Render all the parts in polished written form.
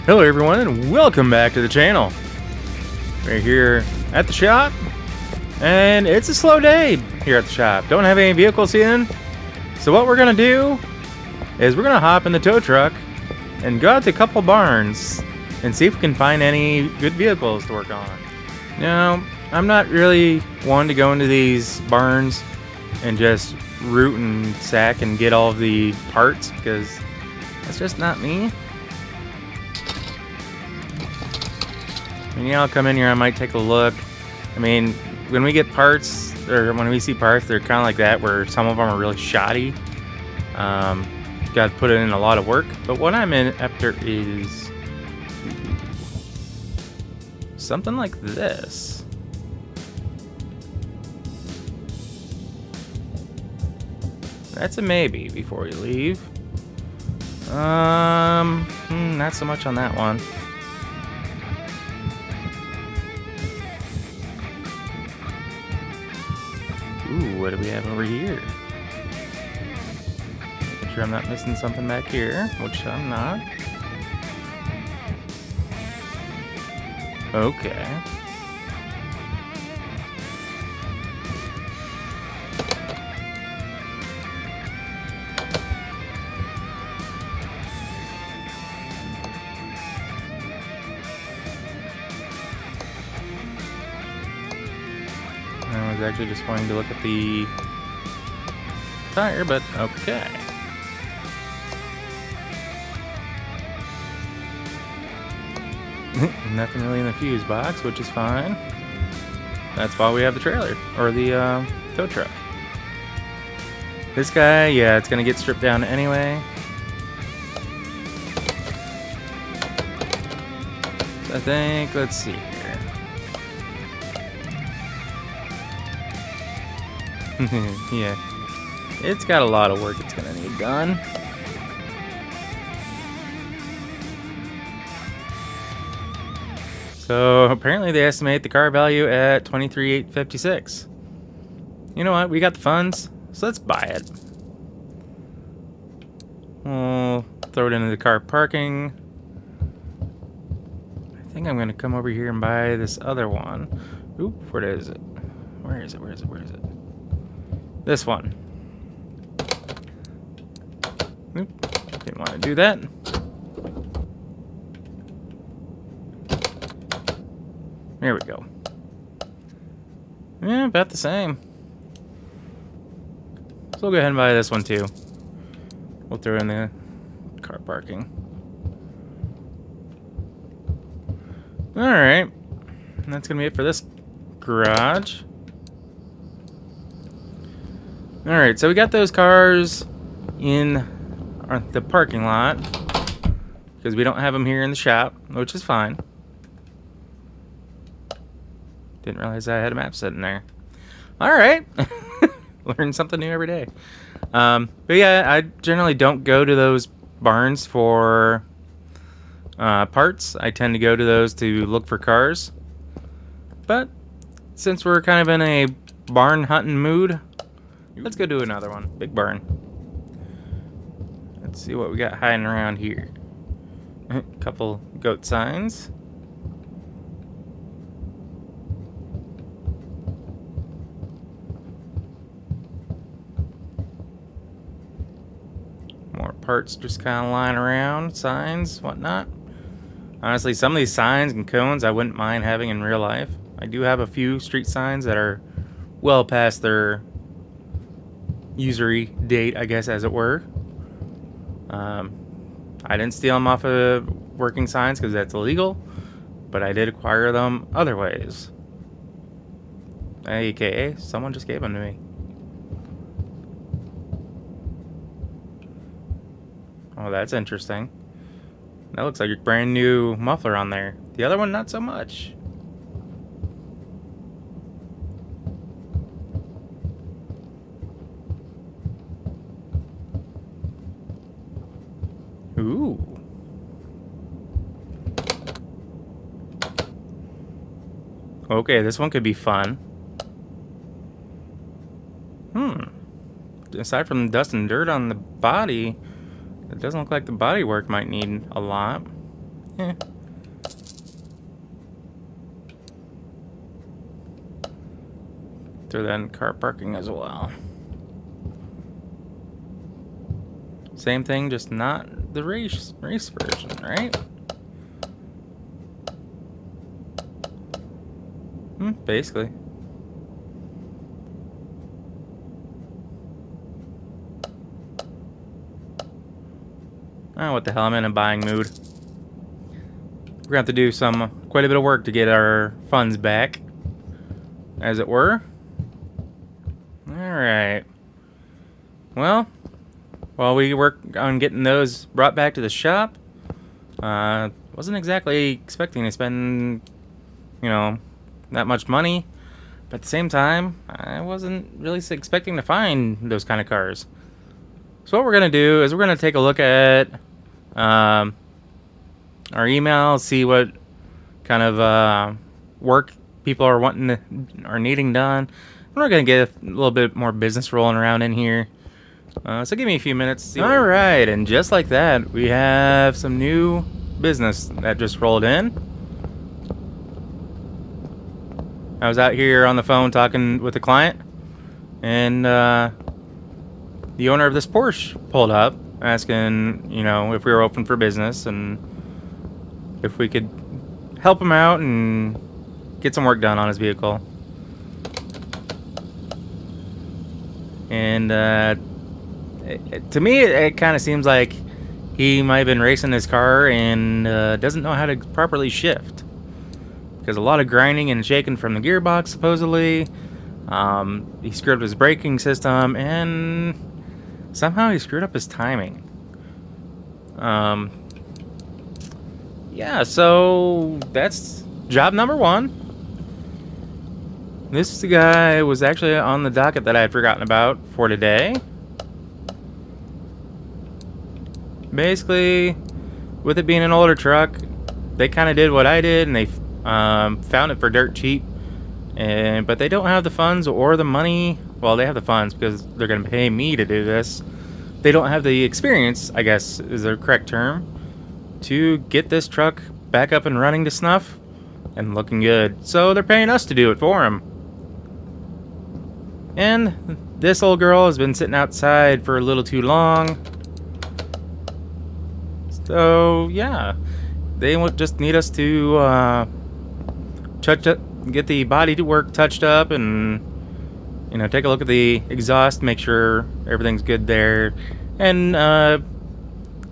Hello everyone and welcome back to the channel. We're here at the shop and it's a slow day here at the shop. Don't have any vehicles in. So what we're gonna do is we're gonna hop in the tow truck and go out to a couple barns and see if we can find any good vehicles to work on. Now, I'm not really one to go into these barns and just root and sack and get all of the parts because that's just not me. I mean, yeah, I'll come in here, I might take a look. I mean, when we get parts, or when we see parts, they're kind of like that, where some of them are really shoddy. Got to put in a lot of work. But what I'm in after is something like this. That's a maybe before you leave. Not so much on that one. Ooh, what do we have over here? Making sure I'm not missing something back here, which I'm not. Okay. I was actually just wanting to look at the tire, but okay. Nothing really in the fuse box, which is fine. That's why we have the trailer, or the tow truck. This guy, yeah, it's gonna get stripped down anyway. So I think, let's see here. Yeah, it's got a lot of work it's gonna need done. So apparently they estimate the car value at $23,856. You know what? We got the funds, so let's buy it. We'll throw it into the car parking. I think I'm gonna come over here and buy this other one. Oop, where is it? Where is it? Where is it? Where is it? This one. Oop, didn't want to do that. There we go. Yeah, about the same. So we'll go ahead and buy this one too. We'll throw in the car parking. Alright. That's going to be it for this garage. Alright, so we got those cars in the parking lot because we don't have them here in the shop, which is fine. Didn't realize I had a map sitting there. Alright, learn something new every day. But yeah, I generally don't go to those barns for parts. I tend to go to those to look for cars. But since we're kind of in a barn hunting mood, let's go do another one. Big barn. Let's see what we got hiding around here. A couple goat signs. More parts just kind of lying around. Signs, whatnot. Honestly, some of these signs and cones I wouldn't mind having in real life. I do have a few street signs that are well past their usury date, I guess, as it were. I didn't steal them off of working signs because that's illegal, but I did acquire them other ways. AKA, someone just gave them to me. Oh, that's interesting. That looks like a brand new muffler on there. The other one, not so much. Ooh. Okay, this one could be fun. Aside from dust and dirt on the body, it doesn't look like the body work might need a lot. Throw that in car parking as well. Same thing, just not the race version, right? Basically. Oh, what the hell, I'm in a buying mood. We're gonna have to do quite a bit of work to get our funds back, as it were. Alright. Well, while we work on getting those brought back to the shop, wasn't exactly expecting to spend, you know, that much money. But at the same time, I wasn't really expecting to find those kind of cars. So what we're going to do is we're going to take a look at our email, see what kind of work people are needing done. And we're going to get a little bit more business rolling around in here. So give me a few minutes. Alright, and just like that, we have some new business that just rolled in. I was out here on the phone talking with a client, and the owner of this Porsche pulled up asking, you know, if we were open for business and if we could help him out and get some work done on his vehicle. And to me, it kind of seems like he might have been racing his car and doesn't know how to properly shift. Because a lot of grinding and shaking from the gearbox, supposedly. He screwed up his braking system, and somehow he screwed up his timing. Yeah, so that's job number one. This guy was actually on the docket that I had forgotten about for today. Basically, with it being an older truck, they kind of did what I did, and they found it for dirt cheap. But they don't have the funds or the money. Well, they have the funds because they're going to pay me to do this. They don't have the experience, I guess is the correct term, to get this truck back up and running to snuff and looking good. So they're paying us to do it for them. And this old girl has been sitting outside for a little too long. So yeah, they just need us to get the body to work touched up, and you know, take a look at the exhaust, make sure everything's good there. And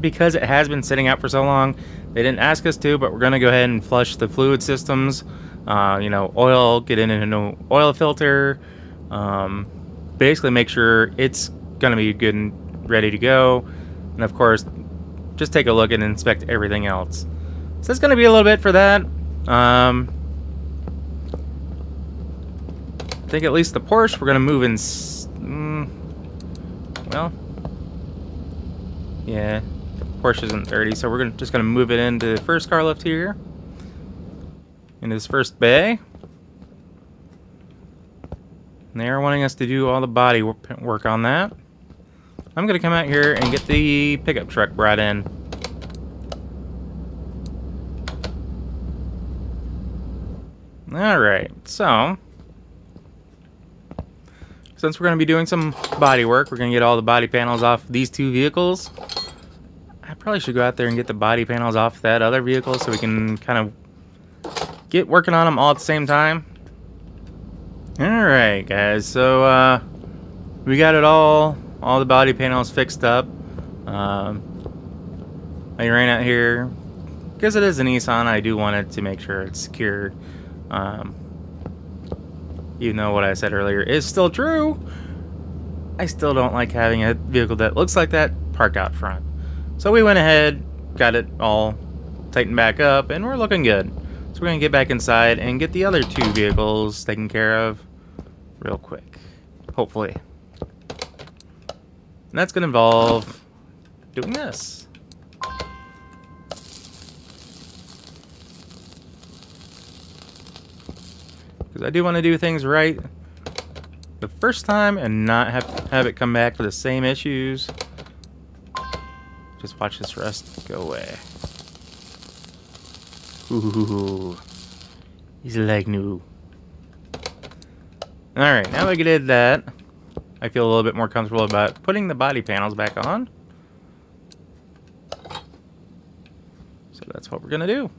because it has been sitting out for so long, they didn't ask us to, but we're gonna go ahead and flush the fluid systems. You know, oil, get in an oil filter. Basically make sure it's gonna be good and ready to go. And of course, just take a look and inspect everything else. So it's gonna be a little bit for that. I think at least the Porsche we're gonna move in. Well, yeah, Porsche isn't dirty, so we're just gonna move it into the first car lift here, into this first bay. And they are wanting us to do all the body work on that. I'm gonna come out here and get the pickup truck brought in. All right, so since we're going to be doing some body work, we're going to get all the body panels off these two vehicles. I probably should go out there and get the body panels off that other vehicle so we can kind of get working on them all at the same time. Alright guys, so we got it all the body panels fixed up. I ran out here, because it is a Nissan, I do want it to make sure it's secured. Even though what I said earlier is still true, I still don't like having a vehicle that looks like that parked out front. So we went ahead, got it all tightened back up, and we're looking good. So we're going to get back inside and get the other two vehicles taken care of real quick, hopefully. And that's going to involve doing this. Because I do want to do things right the first time and not have it come back for the same issues. Just watch this rust go away. Ooh. He's like new. Alright, now that we did that, I feel a little bit more comfortable about putting the body panels back on. So that's what we're gonna do.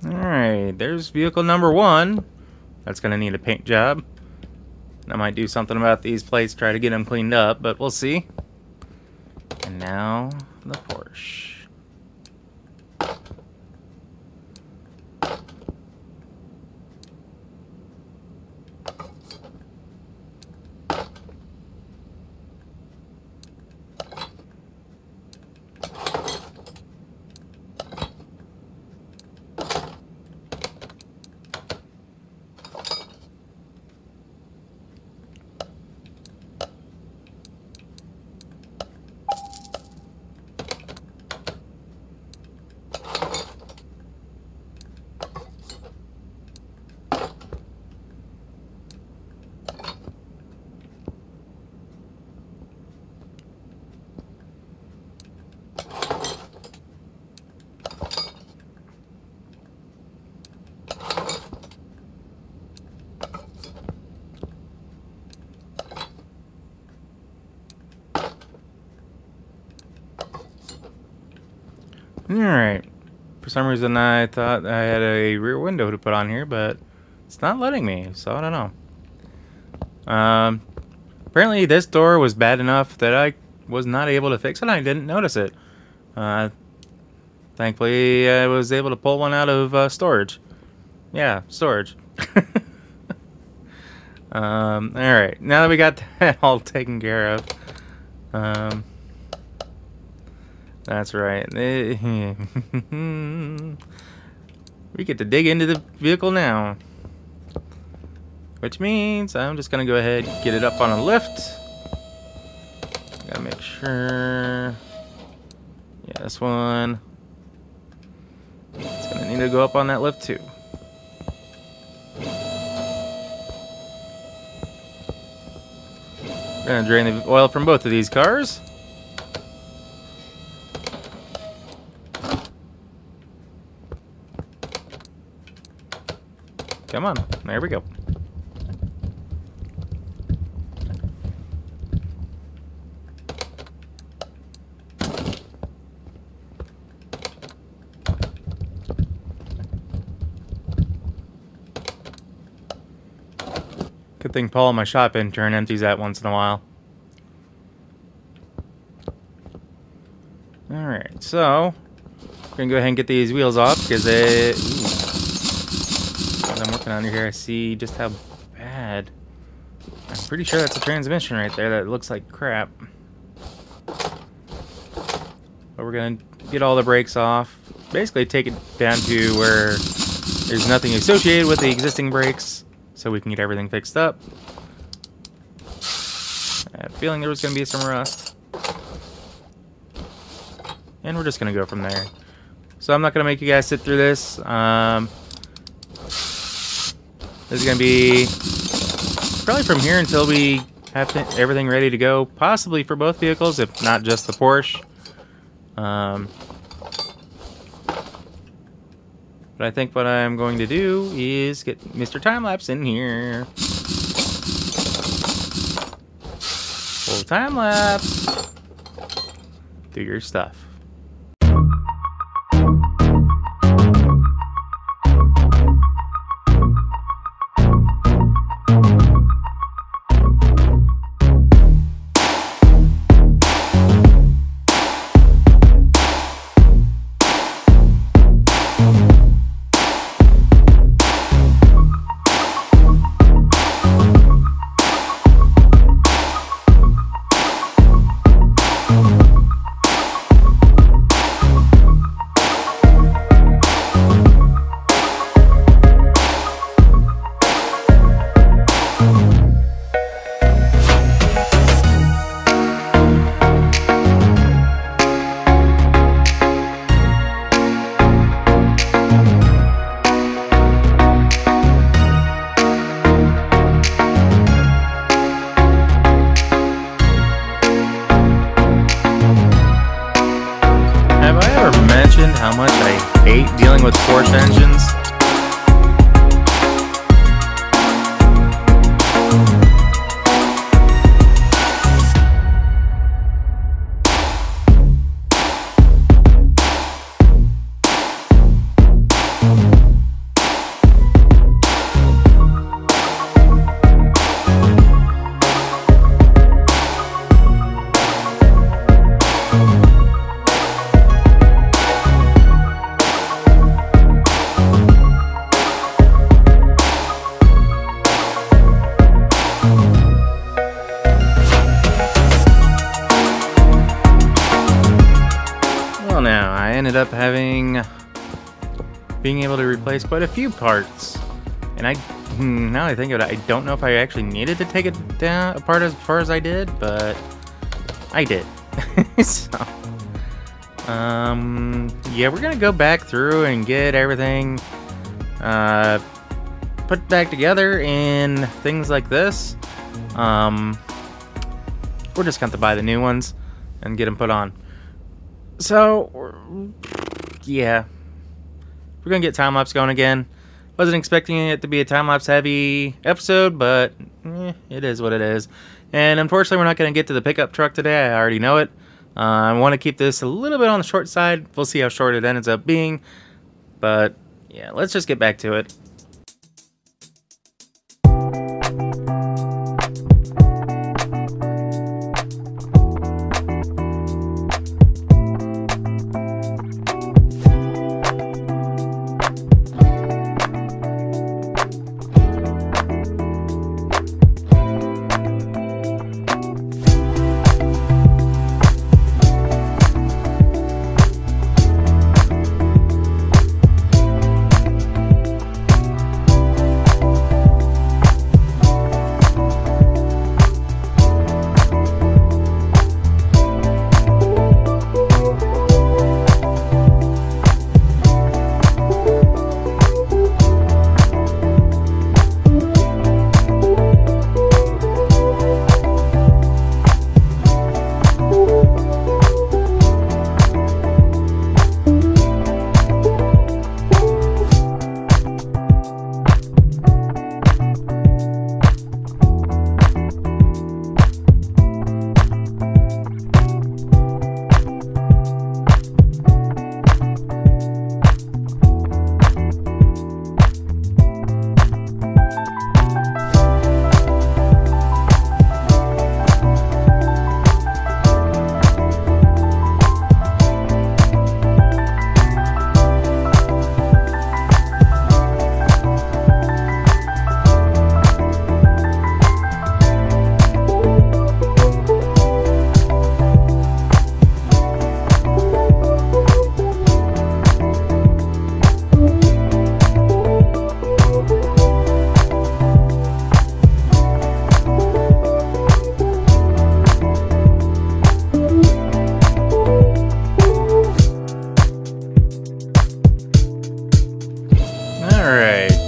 Alright, there's vehicle number 1. That's going to need a paint job. I might do something about these plates, try to get them cleaned up, but we'll see. And now, the Porsche. Alright. For some reason I thought I had a rear window to put on here, but it's not letting me, so I don't know. Apparently this door was bad enough that I was not able to fix it. I didn't notice it. Thankfully I was able to pull one out of storage. Yeah, storage. Alright, now that we got that all taken care of, that's right. We get to dig into the vehicle now. Which means I'm just going to go ahead and get it up on a lift. Gotta make sure. Yeah, this one. It's going to need to go up on that lift too. We're going to drain the oil from both of these cars. Come on, there we go. Good thing Paul, my shop intern, empties that once in a while. Alright, so we're gonna go ahead and get these wheels off because they... As I'm working on here, I see just how bad. I'm pretty sure that's a transmission right there that looks like crap. But we're gonna get all the brakes off. Basically take it down to where there's nothing associated with the existing brakes, so we can get everything fixed up. I had a feeling there was gonna be some rust. And we're just gonna go from there. So I'm not gonna make you guys sit through this. This is going to be probably from here until we have everything ready to go, possibly for both vehicles, if not just the Porsche. But I think what I'm going to do is get Mr. Timelapse in here. Full time-lapse. Do your stuff. how much I hate dealing with forced engines. Ended up being able to replace quite a few parts, and now I think of it, I don't know if I actually needed to take it down apart as far as I did, but I did. So yeah, we're gonna go back through and get everything put back together in things like this. We're just gonna have to buy the new ones and get them put on. So, yeah, we're gonna get time-lapse going again. Wasn't expecting it to be a time-lapse heavy episode, but it is what it is. And unfortunately, we're not gonna get to the pickup truck today. I already know it. I want to keep this a little bit on the short side. We'll see how short it ends up being. But yeah, let's just get back to it.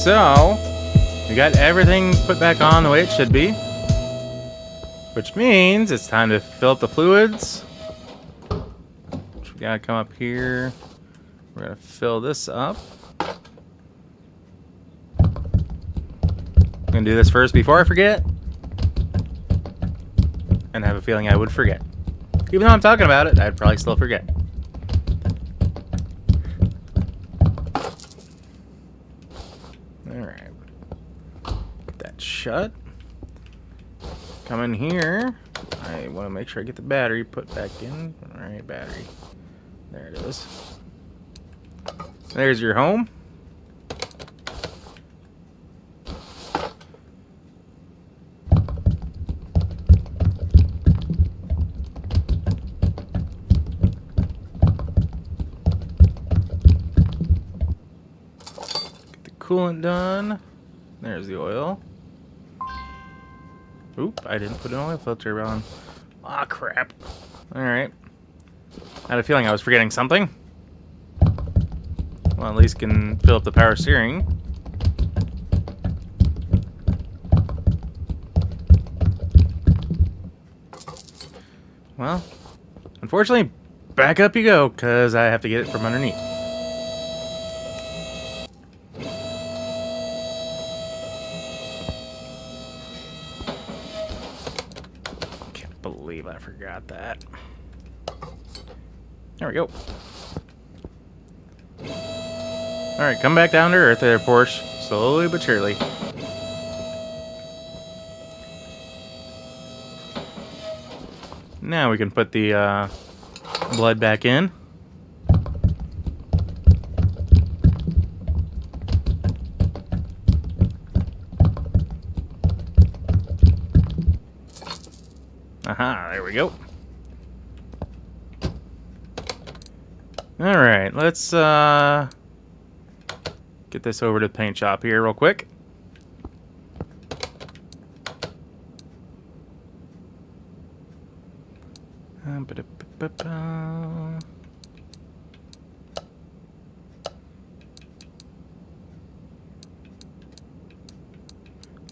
So, we got everything put back on the way it should be. Which means it's time to fill up the fluids. We gotta come up here. We're gonna fill this up. I'm gonna do this first before I forget. And I have a feeling I would forget. Even though I'm talking about it, I'd probably still forget. Alright. Put that shut. Come in here. I want to make sure I get the battery put back in. Alright, battery. There it is. There's your home. Coolant done. There's the oil. Oop, I didn't put an oil filter on. Ah, crap. Alright. I had a feeling I was forgetting something. Well, at least can fill up the power steering. Well, unfortunately, back up you go, because I have to get it from underneath. believe I forgot that. There we go. Alright, come back down to earth there, Porsche. Slowly but surely. Now we can put the blood back in. Aha, there we go. Alright, let's get this over to the paint shop here real quick.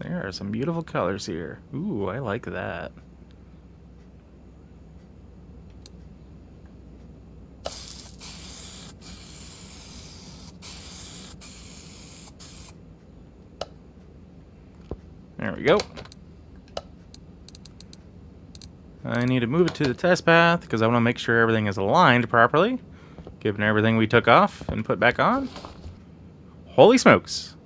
There are some beautiful colors here. Ooh, I like that. There we go. I need to move it to the test path because I want to make sure everything is aligned properly, given everything we took off and put back on. Holy smokes.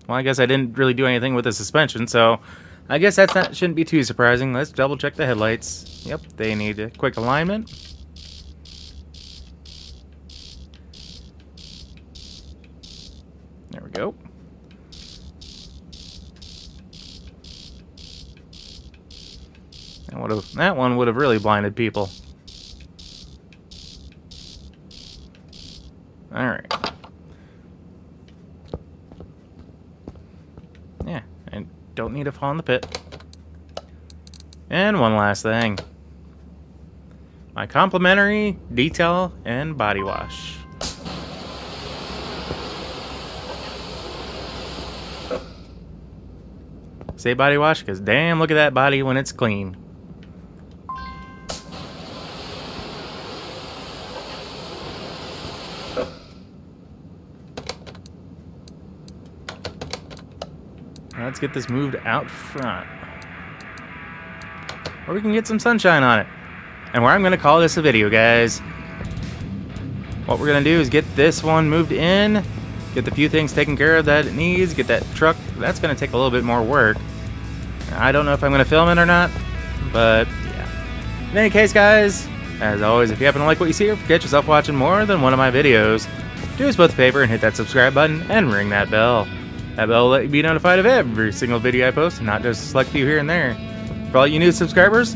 Well, I guess I didn't really do anything with the suspension, so I guess that shouldn't be too surprising. Let's double check the headlights. Yep, they need a quick alignment. There we go. That one would have really blinded people. Alright. Yeah, I don't need to fall in the pit. And one last thing. My complimentary detail and body wash. Say body wash because damn, look at that body when it's clean. Let's get this moved out front. Or we can get some sunshine on it. And where I'm going to call this a video, guys. What we're going to do is get this one moved in. Get the few things taken care of that it needs. Get that truck. That's going to take a little bit more work. I don't know if I'm going to film it or not. But, yeah. In any case, guys, as always, if you happen to like what you see or forget yourself watching more than one of my videos, do us both a favor and hit that subscribe button and ring that bell. That bell will let you be notified of every single video I post, and not just a select few here and there. For all you new subscribers,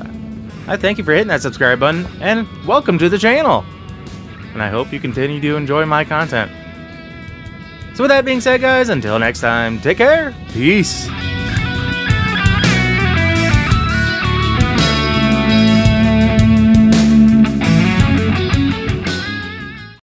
I thank you for hitting that subscribe button, and welcome to the channel! And I hope you continue to enjoy my content. So with that being said, guys, until next time, take care, peace!